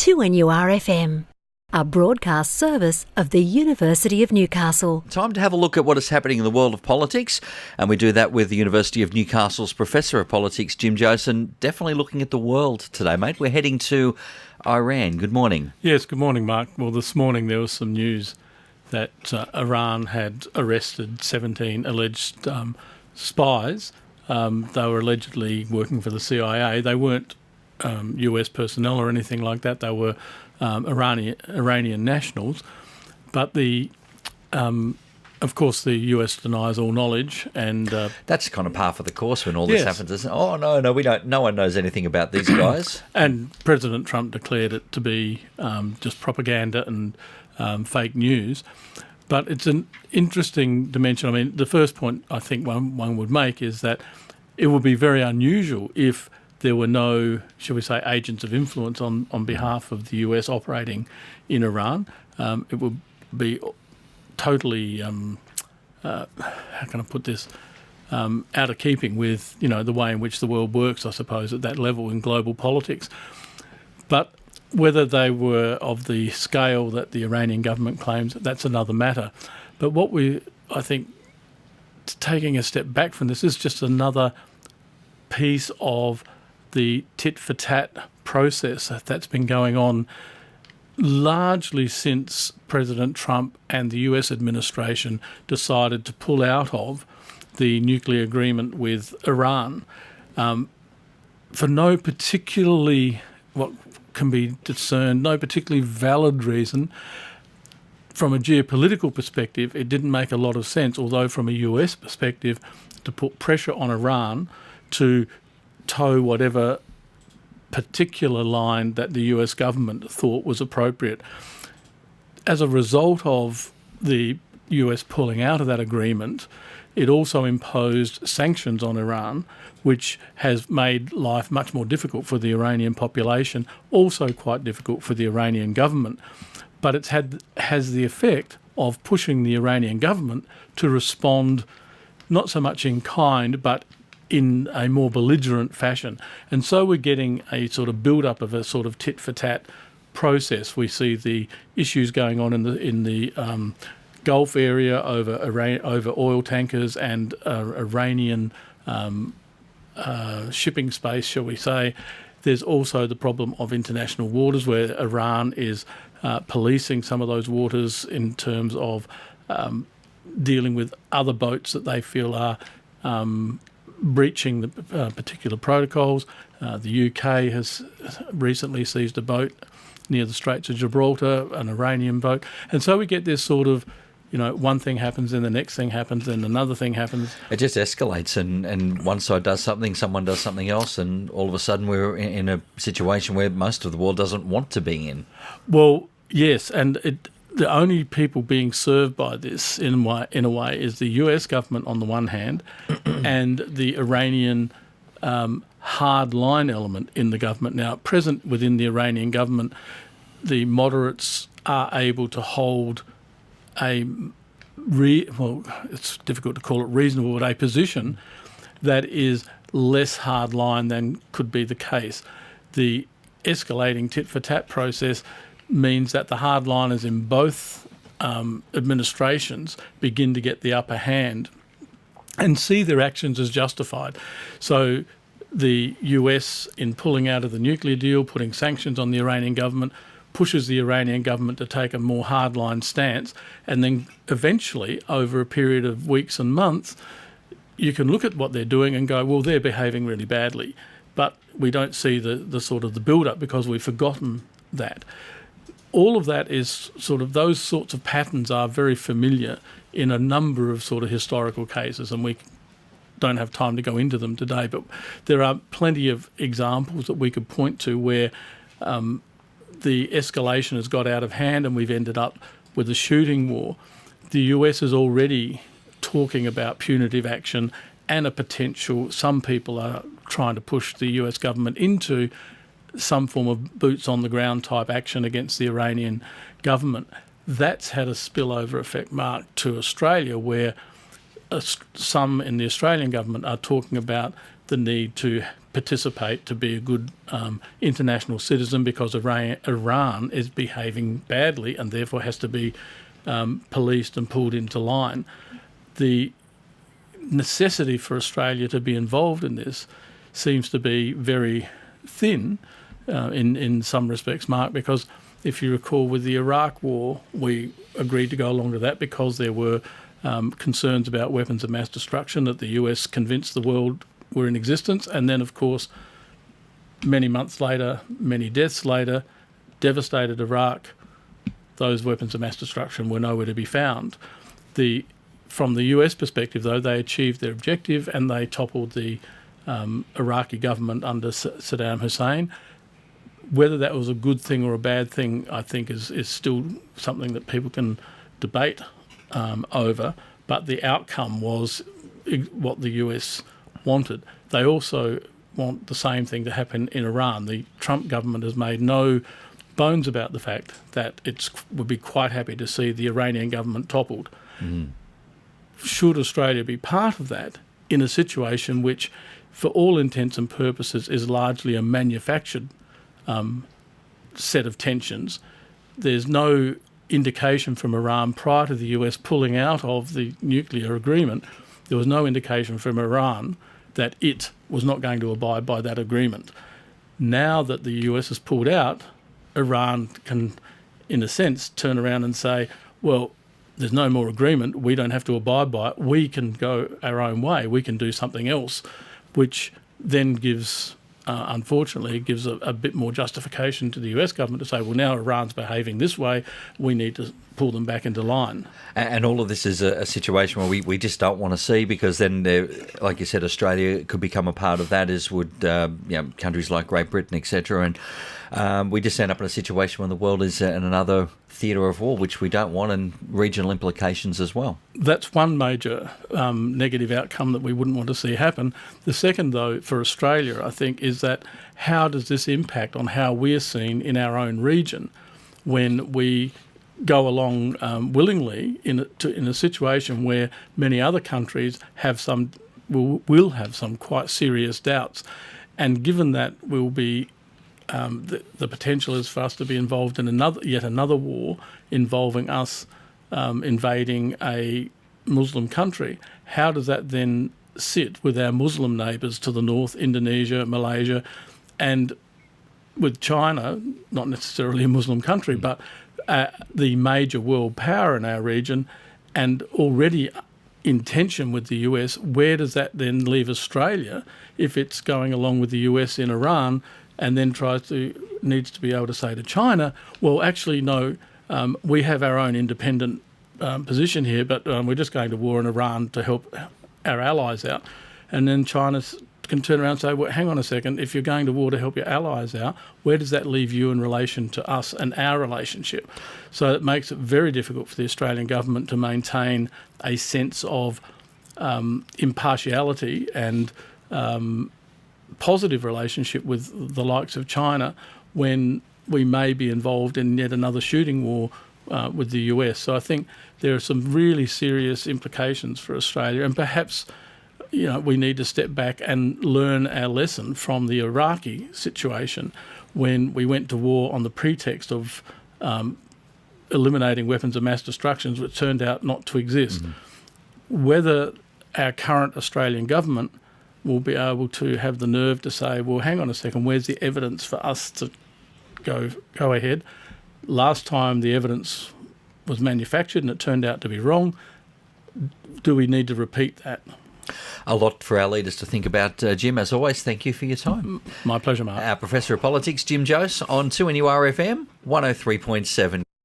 2NURFM, a broadcast service of the University of Newcastle. Time to have a look at what is happening in the world of politics, and we do that with the University of Newcastle's Professor of Politics, Jim Josen. Definitely looking at the world today, mate. We're heading to Iran. Good morning. Yes, good morning, Mark. Well, this morning there was some news that Iran had arrested 17 alleged spies. They were allegedly working for the CIA. They weren't US personnel or anything like that. They were Iranian nationals. But of course, the US denies all knowledge, and that's kind of par for the course when all this happens, isn't it? Oh no, we don't. No one knows anything about these guys. And President Trump declared it to be just propaganda and fake news. But it's an interesting dimension. I mean, the first point I think one would make is that it would be very unusual if there were no, shall we say, agents of influence on behalf of the US operating in Iran. It would be totally, how can I put this, out of keeping with, the way in which the world works, I suppose, at that level in global politics. But whether they were of the scale that the Iranian government claims, that's another matter. But what I think, taking a step back from this, is just another piece of the tit-for-tat process that's been going on largely since President Trump and the US administration decided to pull out of the nuclear agreement with Iran for no particularly, what can be discerned, no particularly valid reason. From a geopolitical perspective, it didn't make a lot of sense, although from a US perspective, to put pressure on Iran to toe whatever particular line that the US government thought was appropriate. As a result of the US pulling out of that agreement, it also imposed sanctions on Iran, which has made life much more difficult for the Iranian population, also quite difficult for the Iranian government. But it has the effect of pushing the Iranian government to respond not so much in kind, but in a more belligerent fashion. And so we're getting a sort of build-up of a sort of tit-for-tat process. We see the issues going on in the Gulf area over oil tankers and Iranian shipping space, shall we say. There's also the problem of international waters, where Iran is policing some of those waters in terms of dealing with other boats that they feel are breaching the particular protocols. The UK has recently seized a boat near the Straits of Gibraltar, an Iranian boat. And so we get this sort of, one thing happens, then the next thing happens, then another thing happens. It just escalates, and one side does something, someone does something else, and all of a sudden we're in a situation where most of the world doesn't want to be in. Well, yes, and the only people being served by this, in a way, is the US government on the one hand, and the Iranian hard line element in the government. Now, present within the Iranian government, the moderates are able to hold it's difficult to call it reasonable, but a position that is less hard line than could be the case. The escalating tit-for-tat process means that the hardliners in both administrations begin to get the upper hand and see their actions as justified. So the US, in pulling out of the nuclear deal, putting sanctions on the Iranian government, pushes the Iranian government to take a more hardline stance, and then eventually, over a period of weeks and months, you can look at what they're doing and go, well, they're behaving really badly. But we don't see the sort of the build-up because we've forgotten that. All of that is sort of, those sorts of patterns are very familiar in a number of sort of historical cases, and we don't have time to go into them today, but there are plenty of examples that we could point to where the escalation has got out of hand and we've ended up with a shooting war. The US is already talking about punitive action and a potential, some people are trying to push the US government into some form of boots on the ground type action against the Iranian government. That's had a spillover effect, Mark, to Australia, where some in the Australian government are talking about the need to participate to be a good international citizen because Iran is behaving badly and therefore has to be policed and pulled into line. The necessity for Australia to be involved in this seems to be very thin in some respects, Mark, because if you recall with the Iraq War, we agreed to go along to that because there were concerns about weapons of mass destruction that the US convinced the world were in existence. And then, of course, many months later, many deaths later, devastated Iraq, those weapons of mass destruction were nowhere to be found. From the US perspective, though, they achieved their objective and they toppled the Iraqi government under Saddam Hussein. Whether that was a good thing or a bad thing, I think, is still something that people can debate over. But the outcome was what the US wanted. They also want the same thing to happen in Iran. The Trump government has made no bones about the fact that it would be quite happy to see the Iranian government toppled. Mm. Should Australia be part of that in a situation which, for all intents and purposes, is largely a manufactured set of tensions? There's no indication from Iran prior to the US pulling out of the nuclear agreement. There was no indication from Iran that it was not going to abide by that agreement. Now that the US has pulled out, Iran can, in a sense, turn around and say, well, there's no more agreement, we don't have to abide by it, we can go our own way, we can do something else, which then gives, unfortunately, a bit more justification to the US government to say, well, now Iran's behaving this way, we need to pull them back into line. And all of this is a situation where we just don't want to see, because then, like you said, Australia could become a part of that, as would countries like Great Britain, etc. And we just end up in a situation when the world is in another theatre of war, which we don't want, and regional implications as well. That's one major negative outcome that we wouldn't want to see happen. The second, though, for Australia, I think, is that how does this impact on how we're seen in our own region when we go along willingly in a situation where many other countries will have some quite serious doubts, and given that we'll be the potential is for us to be involved in yet another war involving us invading a Muslim country. How does that then sit with our Muslim neighbours to the north, Indonesia, Malaysia, and with China, not necessarily a Muslim country, but the major world power in our region, and already in tension with the US? Where does that then leave Australia if it's going along with the US in Iran, and then needs to be able to say to China, well, actually, no, we have our own independent position here, but we're just going to war in Iran to help our allies out. And then China can turn around and say, well, hang on a second, if you're going to war to help your allies out, where does that leave you in relation to us and our relationship? So it makes it very difficult for the Australian government to maintain a sense of impartiality and positive relationship with the likes of China when we may be involved in yet another shooting war with the US. So I think there are some really serious implications for Australia, and perhaps we need to step back and learn our lesson from the Iraqi situation when we went to war on the pretext of eliminating weapons of mass destruction, which turned out not to exist. Mm-hmm. Whether our current Australian government will be able to have the nerve to say, well, hang on a second, where's the evidence for us to go ahead? Last time the evidence was manufactured and it turned out to be wrong. Do we need to repeat that? A lot for our leaders to think about. Jim, as always, thank you for your time. My pleasure, Mark. Our Professor of Politics, Jim Jose, on 2NURFM 103.7.